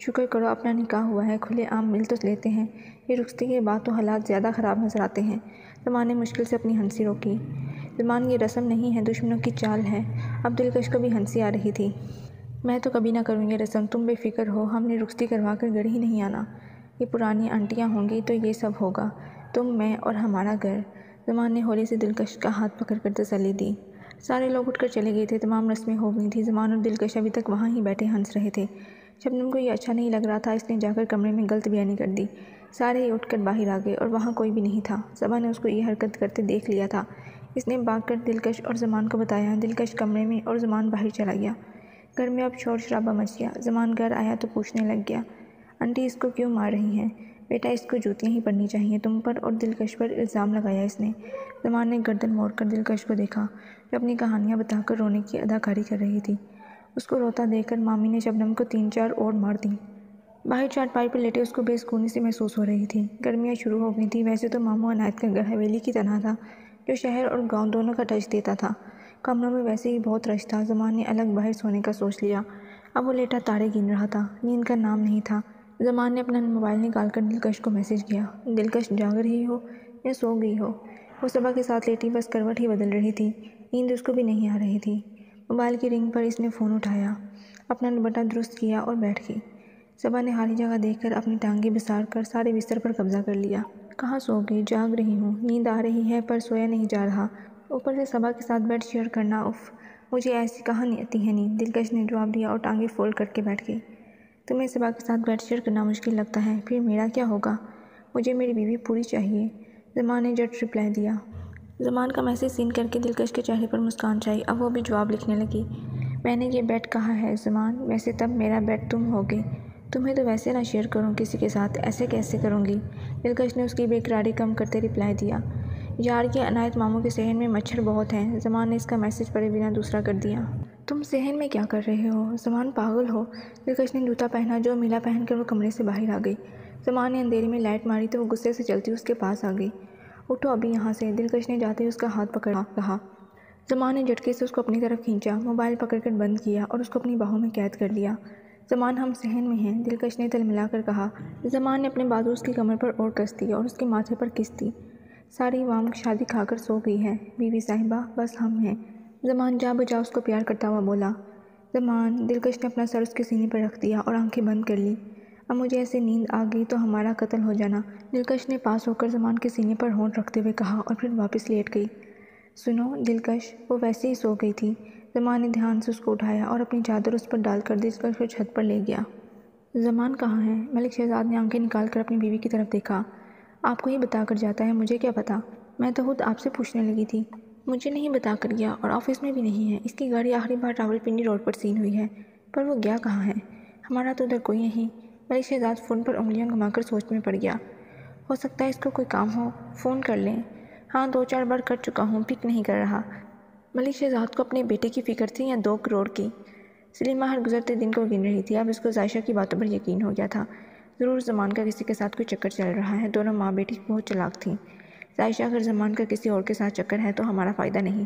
شکر کرو اپنا نکاح ہوا ہے، کھلے عام مل تو لیتے ہیں، یہ رخصتی کے بعد تو حالات زیادہ خراب نظر آتے ہیں۔ زمان نے مشکل سے اپنی ہنسی روکی۔ زمان، یہ رسم نہیں ہے، دشمنوں کی چال ہے۔ اب دلکش کو بھی ہنسی آ رہی تھی۔ میں تو کبھی نہ کروں یہ رسم، تم بے فکر ہو، ہم نے رخصتی کروا کر گھر ہی نہیں آنا۔ یہ پرانی آنٹیاں ہوں گی تو یہ سب ہوگا، تم، میں اور ہمارا گھر۔ زمان نے ہولے سے دلکش کا ہاتھ پکڑ کر تسلی دی۔ سارے لوگ اٹھ کر چلے گئے تھے، تمام رسمیں ہو گئی تھیں۔ زمان اور دلکش ابھی تک وہاں ہی بیٹھے ہنس رہے تھے۔ شبنم کو یہ اچھا نہیں لگ رہا تھا، اس نے جا کر کمرے میں غلط بیانی کر دی۔ سارے ہی اٹھ کر باہر آ گئے اور وہاں کوئی بھی نہیں تھا۔ صبا نے اس کو یہ حرکت کرتے دیکھ لیا تھا۔ اس نے بھاگ کر دلکش اور زمان کو بتایا۔ دلکش کمرے میں اور زمان باہر چلا گیا۔ گھر میں اب شور شرابہ مچ گیا۔ زمان گھر آیا تو پوچھنے لگ گیا، آنٹی اس کو کیوں مار رہی ہیں؟ بیٹا اس کو جوتیاں ہی پڑنی چاہیے، تم پر اور دلکش پر الزام لگایا اس نے۔ زمان نے گردن موڑ کر دلکش کو دیکھا جو اپنی کہانیاں بتا کر رونے کی اداکاری کر رہی تھی۔ اس کو روتا دیکھ کر مامی نے شبنم کو 3-4 اور مار دیں۔ باہر چارپائی پر لیٹے اس کو بے سکونی سی محسوس ہو رہی تھی۔ گرمیاں شروع ہو گئی تھیں۔ ویسے تو ماموں عنایت کا گھر حویلی کی طرح تھا جو شہر اور گاؤں دونوں کا ٹچ دیتا تھا۔ کمروں میں ویسے ہی بہت رش تھا۔ زمان نے الگ باہر سونے کا سوچ لیا۔ اب وہ لیٹا تارے گن رہا تھا، نیند کا نام نہیں تھا۔ زمان نے اپنا موبائل نکال کر دلکش کو میسج کیا، دلکش جاگ رہی ہو یا سو گئی ہو؟ وہ صبا کے ساتھ لیٹی بس کروٹ ہی بدل رہی تھی، نیند اس کو بھی نہیں آ رہی تھی۔ موبائل کی رنگ پر اس نے فون اٹھایا، اپنا دوپٹہ درست کیا اور بیٹھ گئی۔ صبا نے خالی جگہ دیکھ کر اپنی ٹانگیں بسار کر سارے بستر پر قبضہ کر لیا۔ کہاں سو گئی؟ جاگ رہی ہوں، نیند آ رہی ہے پر سویا نہیں جا رہا، اوپر سے صبا کے ساتھ بیڈ شیئر کرنا، اف، مجھے ایسی کہاں آتی ہے نیند؟ دلکش نے جواب دیا اور ٹانگیں فولڈ کر کے بیٹھ گئی۔ تمہیں صبا کے ساتھ بیڈ شیئر کرنا مشکل لگتا ہے، پھر میرا کیا ہوگا؟ مجھے میری بیوی پوری چاہیے، زمان نے جٹ رپلائی دیا۔ زمان کا میسج سین کر کے دلکش کے چہرے پر مسکان چھائی۔ اب وہ بھی جواب لکھنے لگی، میں نے یہ بیڈ کہا ہے زمان، ویسے تب میرا بیڈ تم ہوگے، تمہیں تو ویسے نہ شیئر کروں کسی کے ساتھ، ایسے کیسے کروں گی؟ دلکش نے اس کی بے قراری کم کرتے رپلائی دیا، یار یہ عنایت ماموں کے صحن میں مچھر بہت ہیں۔ زمان نے اس کا میسج پڑھے بنا دوسرا کر دیا، تم صحن میں کیا کر رہے ہو؟ زمان پاگل ہو؟ دلکش نے جوتا پہنا جو میلا پہن کر وہ کمرے سے باہر آ گئی۔ زمان نے اندھیرے میں لائٹ ماری تو وہ غصے سے چلتی اس کے پاس آ گئی۔ اٹھو ابھی یہاں سے، دلکش نے جاتے ہی اس کا ہاتھ پکڑا کہا۔ زمان نے جھٹکے سے اس کو اپنی طرف کھینچا، موبائل پکڑ کر بند کیا اور اس کو اپنی باہوں میں قید کر لیا۔ زمان ہم صحن میں ہیں، دلکش نے تلملا کر کہا۔ زمان نے اپنے بازو اس کی کمر پر اور کس دی اور اس کے ماتھے پر کس دی۔ ساری عوام شادی کھا کر سو گئی ہے بیوی صاحبہ، بس ہم ہیں۔ زمان جا بجا اس کو پیار کرتا ہوا بولا۔ زمان، دلکش نے اپنا سر اس کے سینے پر رکھ دیا اور آنکھیں بند کر لی۔ اب مجھے ایسے نیند آ گئی تو ہمارا قتل ہو جانا، دلکش نے پاس ہو کر زمان کے سینے پر ہونٹ رکھتے ہوئے کہا اور پھر واپس لیٹ گئی۔ سنو دلکش، وہ ویسے ہی سو گئی تھی۔ زمان نے دھیان سے اس کو اٹھایا اور اپنی چادر اس پر ڈال کر دلکش کو چھت پر لے گیا۔ زمان کہاں ہے؟ ملک شہزاد نے آنکھیں نکال کر اپنی بیوی کی طرف دیکھا۔ آپ کو ہی بتا کر جاتا ہے، مجھے کیا پتا؟ میں تو خود آپ سے پوچھنے لگی تھی، مجھے نہیں بتا کر گیا اور آفس میں بھی نہیں ہے۔ اس کی گاڑی آخری بار راولپنڈی روڈ پر سین ہوئی ہے، پر وہ گیا کہاں ہے؟ ہمارا تو ادھر کوئی نہیں۔ ملک شہزاد فون پر انگلیاں گھما کر سوچ میں پڑ گیا۔ ہو سکتا ہے اس کو کوئی کام ہو، فون کر لیں۔ ہاں 2-4 بار کر چکا ہوں، پک نہیں کر رہا۔ ملک شہزاد کو اپنے بیٹے کی فکر تھی یا 2 کروڑ کی؟ سلیمہ ہر گزرتے دن کو گن رہی تھی۔ اب اس کو عائشہ کی باتوں پر یقین ہو گیا تھا، ضرور زمان کا کسی کے ساتھ کوئی چکر چل رہا ہے۔ دونوں ماں بیٹی بہت چلاک تھیں۔ عائشہ اگر زمان کا کسی اور کے ساتھ چکر ہے تو ہمارا فائدہ نہیں،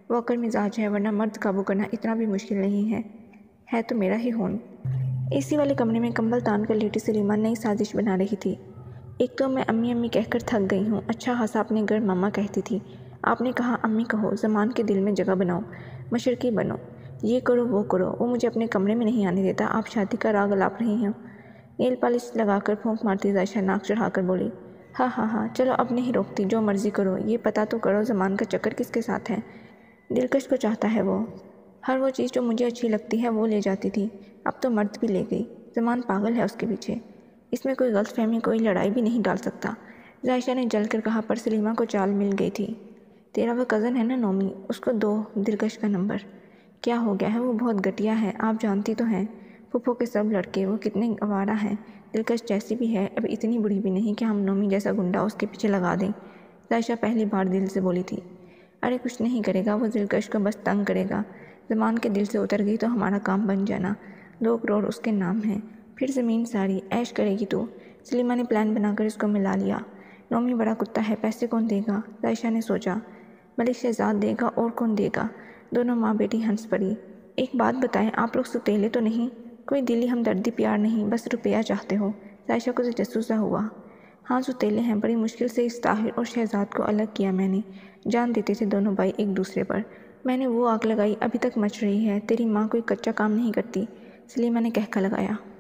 وہ عقل مزاج ہے، ورنہ مرد قابو کرنا اتنا بھی مشکل نہیں ہے تو میرا ہی ہون۔ اے سی والے کمرے میں کمبل تان کر لیٹی سلیمہ نئی سازش بنا رہی تھی۔ ایک تو میں امی امی کہہ کر تھک گئی ہوں، اچھا خاصا اپنے گھر ماما کہتی تھی، آپ نے کہا امی کہو، زمان کے دل میں جگہ بناؤ، مشرقی بنو، یہ کرو وہ کرو، وہ مجھے اپنے کمرے میں نہیں آنے دیتا، آپ شادی کا راگ الاپ رہی ہیں۔ نیل پالش لگا کر پھونک مارتی عائشہ ناک چڑھا کر بولی، ہاں چلو اب نہیں روکتی، جو مرضی کرو، یہ پتہ تو کرو زمان کا چکر کس کے ساتھ ہے؟ دلکش کو چاہتا ہے وہ، ہر وہ چیز جو مجھے اچھی لگتی ہے وہ لے جاتی تھی، اب تو مرد بھی لے گئی، زمان پاگل ہے اس کے پیچھے، اس میں کوئی غلط فہمی کوئی لڑائی بھی نہیں ڈال سکتا، عائشہ نے جل کر کہا۔ پر سلیمہ کو چال مل گئی تھی، تیرا وہ کزن ہے نا نومی، اس کو دو دلکش کا نمبر۔ کیا ہو گیا ہے؟ وہ بہت گھٹیا ہے، آپ جانتی تو ہیں، پھپھو کے سب لڑکے وہ کتنے آوارہ ہیں، دلکش جیسی بھی ہے اب اتنی بڑی بھی نہیں کہ ہم نومی جیسا گنڈا اس کے پیچھے لگا دیں، عائشہ پہلی بار دل سے بولی تھی۔ ارے کچھ نہیں کرے گا وہ، دلکش کو بس تنگ کرے گا، زمان کے دل سے اتر گئی تو ہمارا کام بن جانا، 2 کروڑ اس کے نام ہیں، پھر زمین ساری عیش کرے گی تو۔ سلیمہ نے پلان بنا کر اس کو ملا لیا۔ نومی بڑا کتا ہے، پیسے کون دے گا؟ عائشہ نے سوچا، ملک شہزاد دے گا اور کون دے گا؟ دونوں ماں بیٹی ہنس پڑی۔ ایک بات بتائیں، آپ لوگ ستیلے تو نہیں؟ کوئی دلی ہمدردی پیار نہیں، بس روپیہ چاہتے ہو۔ عائشہ کو تجسس سا ہوا۔ ہاں سوتیلے ہیں، بڑی مشکل سے اس طاہر اور شہزاد کو الگ کیا میں نے۔ جان دیتے تھے دونوں بھائی ایک دوسرے پر۔ میں نے وہ آگ لگائی، ابھی تک مچ رہی ہے۔ تیری ماں کوئی کچا کام نہیں کرتی، سلیمہ نے کہکا لگایا۔